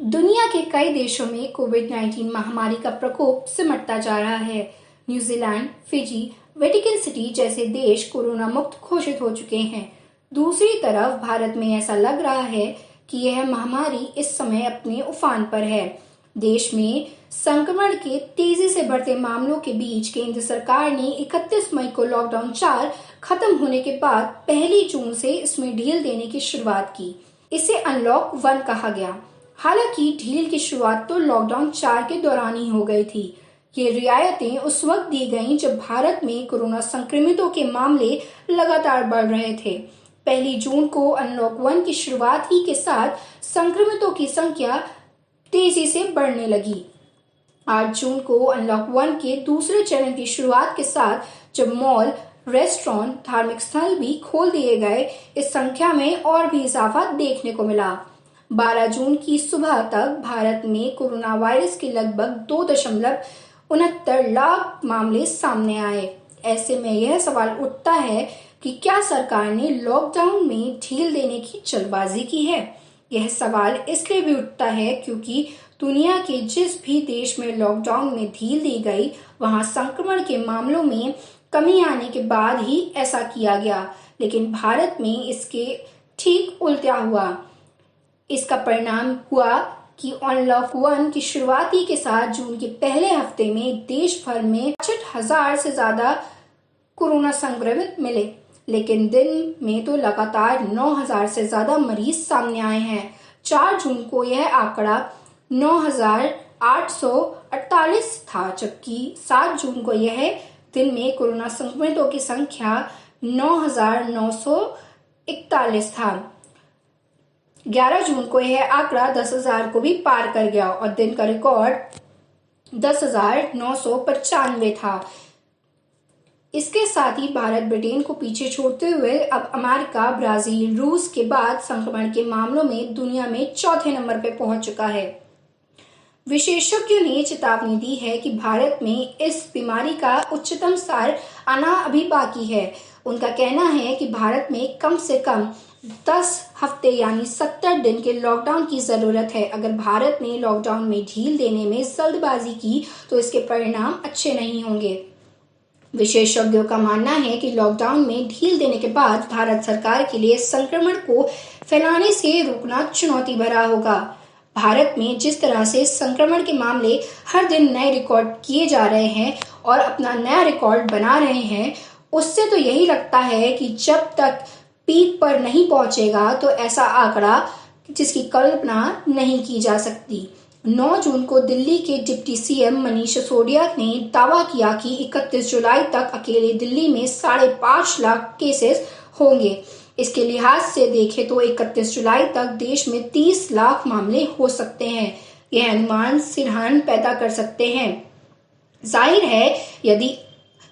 दुनिया के कई देशों में कोविड-19 महामारी का प्रकोप सिमटता जा रहा है। न्यूजीलैंड, फिजी, वेटिकन सिटी जैसे देश कोरोना मुक्त घोषित हो चुके हैं। दूसरी तरफ भारत में ऐसा लग रहा है कि यह महामारी इस समय अपने उफान पर है। देश में संक्रमण के तेजी से बढ़ते मामलों के बीच केंद्र सरकार ने 31 मई को लॉकडाउन 4 खत्म होने के बाद 1 जून से इसमें ढील देने की शुरुआत की। इसे अनलॉक 1 कहा गया। हालांकि ढील की शुरुआत तो लॉकडाउन 4 के दौरान ही हो गई थी। ये रियायतें उस वक्त दी गईं जब भारत में कोरोना संक्रमितों के मामले लगातार बढ़ रहे थे। 1 जून को अनलॉक 1 की शुरुआत ही के साथ संक्रमितों की संख्या तेजी से बढ़ने लगी। 8 जून को अनलॉक 1 के दूसरे चरण की शुरुआत के साथ जब मॉल, रेस्टोरेंट, धार्मिक स्थल भी खोल दिए गए, इस संख्या में और भी इजाफा देखने को मिला। 12 जून की सुबह तक भारत में कोरोना वायरस के लगभग 2.69 लाख मामले सामने आए। ऐसे में यह सवाल उठता है कि क्या सरकार ने लॉकडाउन में ढील देने की जल्दबाजी की है। यह सवाल इसलिए भी उठता है क्योंकि दुनिया के जिस भी देश में लॉकडाउन में ढील दी गई, वहां संक्रमण के मामलों में कमी आने के बाद ही ऐसा किया गया, लेकिन भारत में इसके ठीक उल्टा हुआ। इसका परिणाम हुआ कि अनलॉक 1 की शुरुआती के साथ जून के पहले हफ्ते में देश भर में 65,000 से ज्यादा कोरोना संक्रमित मिले, लेकिन दिन में तो लगातार 9,000 से ज्यादा मरीज सामने आए हैं। 4 जून को यह आंकड़ा 9,848 था, जबकि 7 जून को यह दिन में कोरोना संक्रमितों की संख्या 9,941 था। 11 जून को यह आंकड़ा 10,000 को भी पार कर गया और दिन का रिकॉर्ड 10,995 था। इसके साथ ही भारत ब्रिटेन को पीछे छोड़ते हुए अब अमेरिका, ब्राजील, रूस के बाद संक्रमण के मामलों में दुनिया में चौथे नंबर पर पहुंच चुका है। विशेषज्ञों ने चेतावनी दी है कि भारत में इस बीमारी का उच्चतम स्तर आना अभी बाकी है। उनका कहना है कि भारत में कम से कम 10 हफ्ते यानी 70 दिन के लॉकडाउन की जरूरत है। अगर भारत ने लॉकडाउन में ढील देने में जल्दबाजी की तो इसके परिणाम अच्छे नहीं होंगे। विशेषज्ञों का मानना है कि लॉकडाउन में ढील देने के बाद भारत सरकार के लिए संक्रमण को फैलाने से रोकना चुनौती भरा होगा। भारत में जिस तरह से संक्रमण के मामले हर दिन नए रिकॉर्ड किए जा रहे हैं और अपना नया रिकॉर्ड बना रहे हैं, उससे तो यही लगता है कि जब तक पीक पर नहीं पहुंचेगा तो ऐसा आंकड़ा जिसकी कल्पना नहीं की जा सकती। 9 जून को दिल्ली के डिप्टी सीएम मनीष सिसोदिया ने दावा किया कि 31 जुलाई तक अकेले दिल्ली में 5.5 लाख केसेस होंगे। इसके लिहाज से देखें तो 31 जुलाई तक देश में 30 लाख मामले हो सकते हैं। यह अनुमान सिरहान पैदा कर सकते हैं। जाहिर है, यदि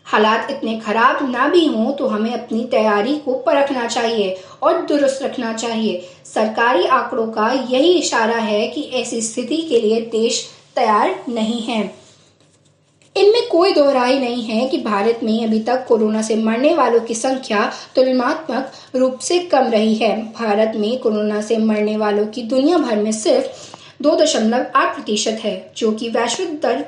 हालात इतने खराब ना भी हों तो हमें अपनी तैयारी को परखना चाहिए और दुरुस्त रखना चाहिए। सरकारी आंकड़ों का यही इशारा है कि ऐसी स्थिति के लिए देश तैयार नहीं है। इनमें कोई दोहराई नहीं है कि भारत में अभी तक कोरोना से मरने वालों की संख्या तुलनात्मक रूप से कम रही है। भारत में कोरोना से मरने वालों की दुनिया भर में सिर्फ 2.8% है, जो कि वैश्विक दर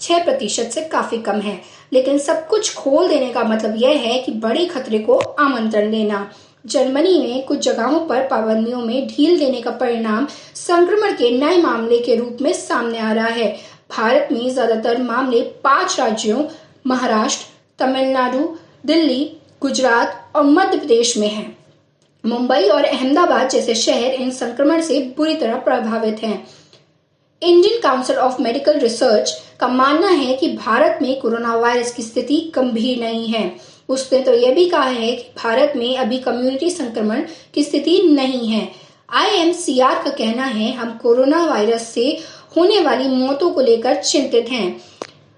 6% से काफी कम है। लेकिन सब कुछ खोल देने का मतलब यह है कि बड़े खतरे को आमंत्रण देना। जर्मनी में कुछ जगहों पर पाबंदियों में ढील देने का परिणाम संक्रमण के नए मामले के रूप में सामने आ रहा है। भारत में ज्यादातर मामले 5 राज्यों महाराष्ट्र, तमिलनाडु, दिल्ली, गुजरात और मध्य प्रदेश में हैं। मुंबई और अहमदाबाद जैसे शहर इन संक्रमण से बुरी तरह प्रभावित हैं। Indian council of medical research का मानना है कि भारत में कोरोना वायरस की स्थिति गंभीर नहीं है। उसने तो यह भी कहा है कि भारत में अभी कम्युनिटी संक्रमण की स्थिति नहीं है। IMCR का कहना है, हम कोरोना वायरस से होने वाली मौतों को लेकर चिंतित हैं।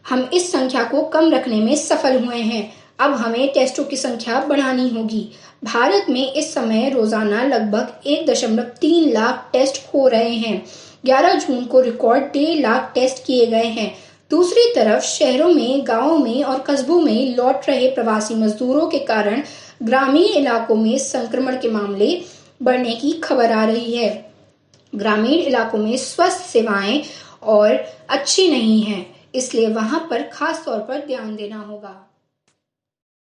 हम इस संख्या को कम रखने में सफल हुए हैं। अब हमें टेस्टों की संख्या बढ़ानी होगी। भारत में इस समय रोजाना लगभग 1.3 लाख टेस्ट हो रहे हैं। 11 जून को रिकॉर्ड 1.5 लाख टेस्ट किए गए हैं। दूसरी तरफ शहरों में, गांवों में और कस्बों में लौट रहे प्रवासी मजदूरों के कारण ग्रामीण इलाकों में संक्रमण के मामले बढ़ने की खबर आ रही है। ग्रामीण इलाकों में स्वास्थ्य सेवाएं और अच्छी नहीं हैं, इसलिए वहां पर खास तौर पर ध्यान देना होगा।